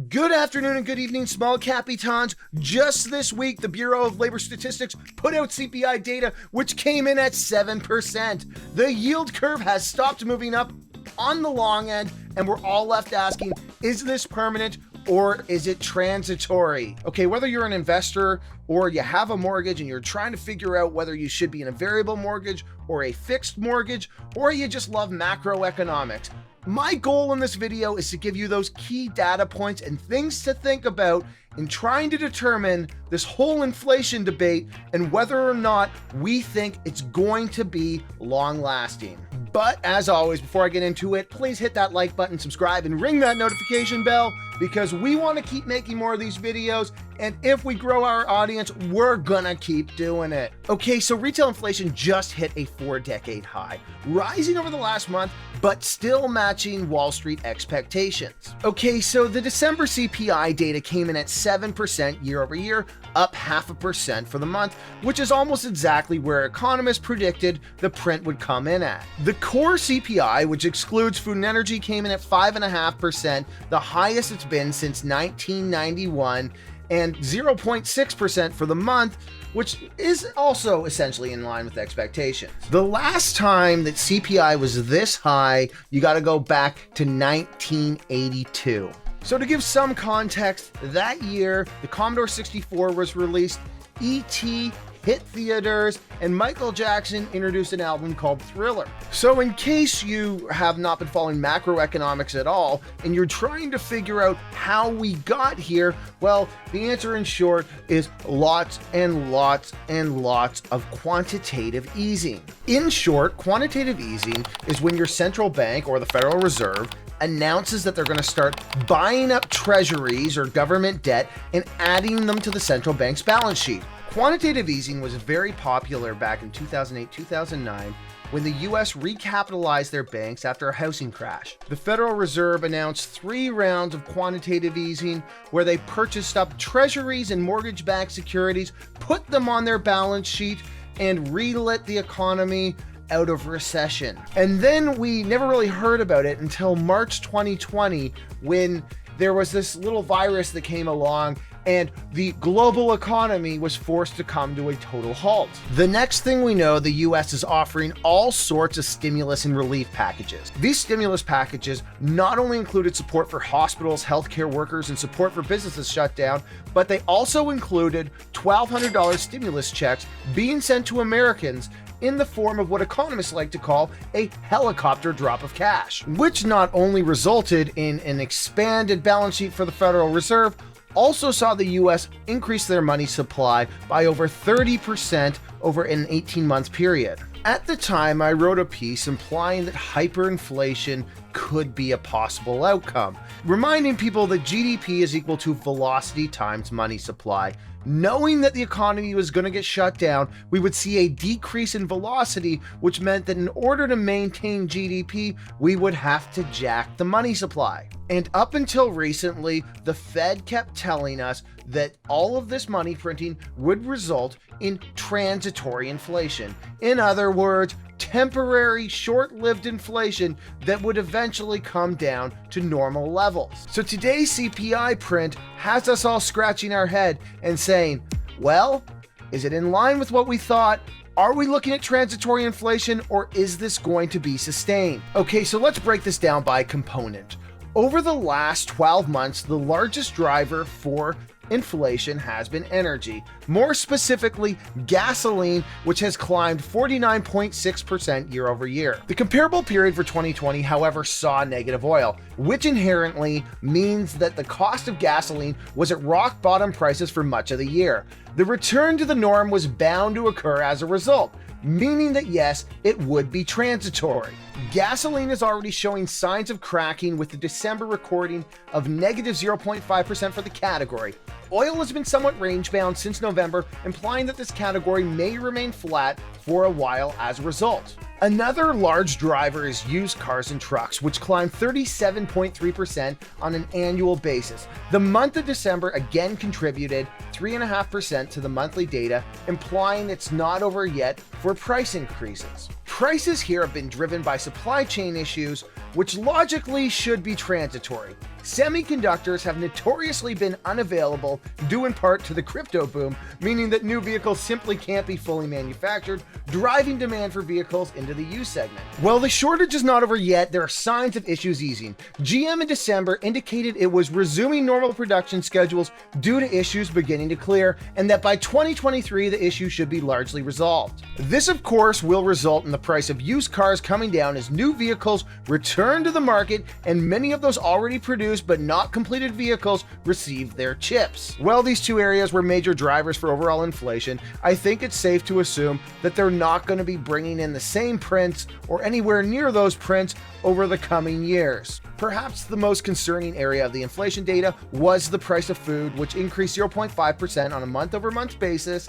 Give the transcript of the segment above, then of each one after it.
Good afternoon and good evening, small capitans. Just this week, the Bureau of Labor Statistics put out CPI data, which came in at 7%. The yield curve has stopped moving up on the long end, and we're all left asking, is this permanent or is it transitory? Okay, whether you're an investor or you have a mortgage and you're trying to figure out whether you should be in a variable mortgage or a fixed mortgage, or you just love macroeconomics, my goal in this video is to give you those key data points and things to think about in trying to determine this whole inflation debate and whether or not we think it's going to be long lasting. But as always, before I get into it, please hit that like button, subscribe, and ring that notification bell because we want to keep making more of these videos. And if we grow our audience, we're gonna keep doing it. Okay, so retail inflation just hit a 4-decade high, rising over the last month, but still matching Wall Street expectations. Okay, so the December CPI data came in at 7% year over year, up 0.5% for the month, which is almost exactly where economists predicted the print would come in at. The core CPI, which excludes food and energy, came in at 5.5%, the highest it's been since 1991, and 0.6% for the month, which is also essentially in line with expectations. The last time that CPI was this high, you got to go back to 1982. So to give some context, that year, the Commodore 64 was released, E.T. hit theaters, and Michael Jackson introduced an album called Thriller. So in case you have not been following macroeconomics at all, and you're trying to figure out how we got here, well, the answer in short is lots and lots and lots of quantitative easing. In short, quantitative easing is when your central bank or the Federal Reserve announces that they're going to start buying up treasuries or government debt and adding them to the central bank's balance sheet. Quantitative easing was very popular back in 2008-2009 when the US recapitalized their banks after a housing crash. The Federal Reserve announced 3 rounds of quantitative easing where they purchased up treasuries and mortgage-backed securities, put them on their balance sheet, and relit the economy out of recession. And then we never really heard about it until March 2020 when there was this little virus that came along and the global economy was forced to come to a total halt. The next thing we know, the US is offering all sorts of stimulus and relief packages. These stimulus packages not only included support for hospitals, healthcare workers, and support for businesses shut down, but they also included $1,200 stimulus checks being sent to Americans in the form of what economists like to call a helicopter drop of cash, which not only resulted in an expanded balance sheet for the Federal Reserve, also saw the US increase their money supply by over 30% over an 18-month period. At the time, I wrote a piece implying that hyperinflation could be a possible outcome, reminding people that GDP is equal to velocity times money supply. Knowing that the economy was going to get shut down, we would see a decrease in velocity, which meant that in order to maintain GDP, we would have to jack the money supply. And up until recently, the Fed kept telling us that all of this money printing would result in transitory inflation. In other words, temporary, short-lived inflation that would eventually come down to normal levels. So today's CPI print has us all scratching our head and saying, well, is it in line with what we thought? Are we looking at transitory inflation, or is this going to be sustained? Okay, so let's break this down by component. Over the last 12 months, the largest driver for inflation has been energy, more specifically gasoline, which has climbed 49.6% year over year. The comparable period for 2020, however, saw negative oil, which inherently means that the cost of gasoline was at rock bottom prices for much of the year. The return to the norm was bound to occur as a result, meaning that yes, it would be transitory. Gasoline is already showing signs of cracking with the December recording of negative 0.5% for the category. Oil has been somewhat range-bound since November, implying that this category may remain flat for a while as a result. Another large driver is used cars and trucks, which climbed 37.3% on an annual basis. The month of December again contributed 3.5% to the monthly data, implying it's not over yet for price increases. Prices here have been driven by supply chain issues, which logically should be transitory. Semiconductors have notoriously been unavailable due in part to the crypto boom, meaning that new vehicles simply can't be fully manufactured, driving demand for vehicles into the used segment. While the shortage is not over yet, there are signs of issues easing. GM in December indicated it was resuming normal production schedules due to issues beginning to clear, and that by 2023 the issue should be largely resolved. This, of course, will result in the price of used cars coming down as new vehicles return to the market and many of those already produced but not completed vehicles receive their chips. While these two areas were major drivers for overall inflation, I think it's safe to assume that they're not going to be bringing in the same prints or anywhere near those prints over the coming years. Perhaps the most concerning area of the inflation data was the price of food, which increased 0.5% on a month-over-month basis,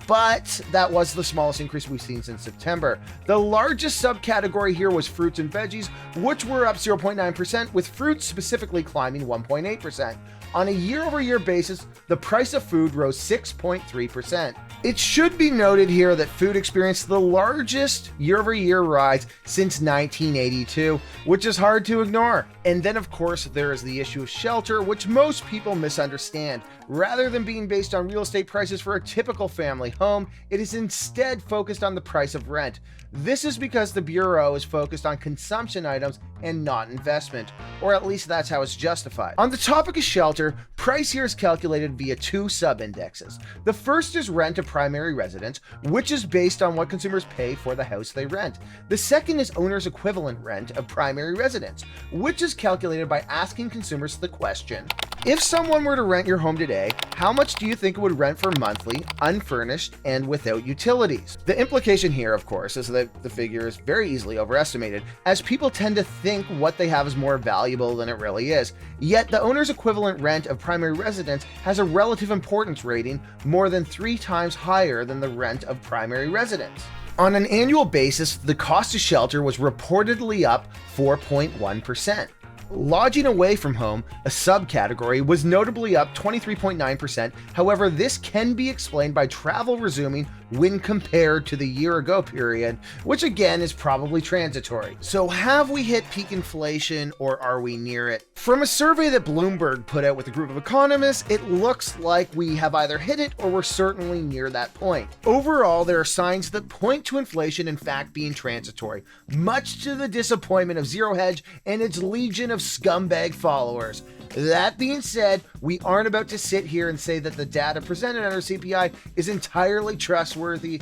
but that was the smallest increase we've seen since September. The largest subcategory here was fruits and veggies, which were up 0.9%, with fruits specifically climbing 1.8%. On a year-over-year basis, the price of food rose 6.3%. It should be noted here that food experienced the largest year-over-year rise since 1982, which is hard to ignore. And then, of course, there is the issue of shelter, which most people misunderstand. Rather than being based on real estate prices for a typical family home, it is instead focused on the price of rent. This is because the Bureau is focused on consumption items and not investment, or at least that's how it's justified. On the topic of shelter, price here is calculated via two sub-indexes. The first is rent of primary residence, which is based on what consumers pay for the house they rent. The second is owner's equivalent rent of primary residence, which is calculated by asking consumers the question, if someone were to rent your home today, how much do you think it would rent for monthly, unfurnished, and without utilities? The implication here, of course, is that the figure is very easily overestimated, as people tend to think what they have is more valuable than it really is. Yet the owner's equivalent rent of primary residence has a relative importance rating more than 3 times higher than the rent of primary residence. On an annual basis, the cost of shelter was reportedly up 4.1%. Lodging away from home, a subcategory, was notably up 23.9%. However, this can be explained by travel resuming when compared to the year ago period, which again is probably transitory. So have we hit peak inflation, or are we near it? From a survey that Bloomberg put out with a group of economists, it looks like we have either hit it or we're certainly near that point. Overall, there are signs that point to inflation in fact being transitory, much to the disappointment of Zero Hedge and its legion of scumbag followers. That being said, we aren't about to sit here and say that the data presented under CPI is entirely trustworthy,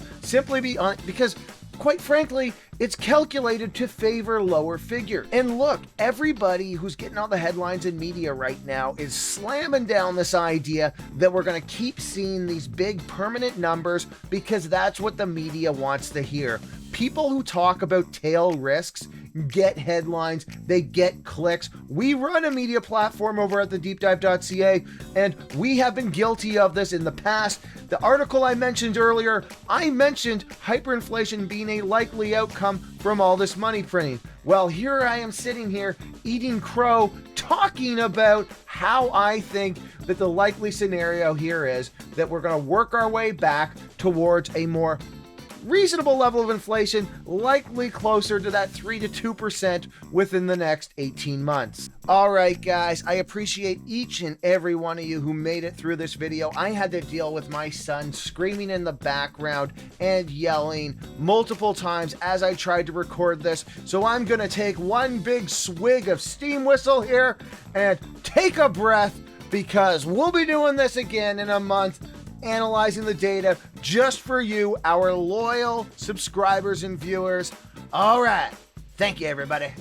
because quite frankly, it's calculated to favor lower figures. And look, everybody who's getting all the headlines in media right now is slamming down this idea that we're going to keep seeing these big permanent numbers because that's what the media wants to hear. People who talk about tail risks get headlines, they get clicks. We run a media platform over at thedeepdive.ca, and we have been guilty of this in the past. The article I mentioned earlier, I mentioned hyperinflation being a likely outcome from all this money printing. Well, here I am sitting here eating crow, talking about how I think that the likely scenario here is that we're going to work our way back towards a more reasonable level of inflation, likely closer to that 3 to 2% within the next 18 months. All right, guys, I appreciate each and every one of you who made it through this video. I had to deal with my son screaming in the background and yelling multiple times as I tried to record this. So I'm going to take one big swig of steam whistle here and take a breath, because we'll be doing this again in a month, analyzing the data just for you, our loyal subscribers and viewers. All right. Thank you, everybody.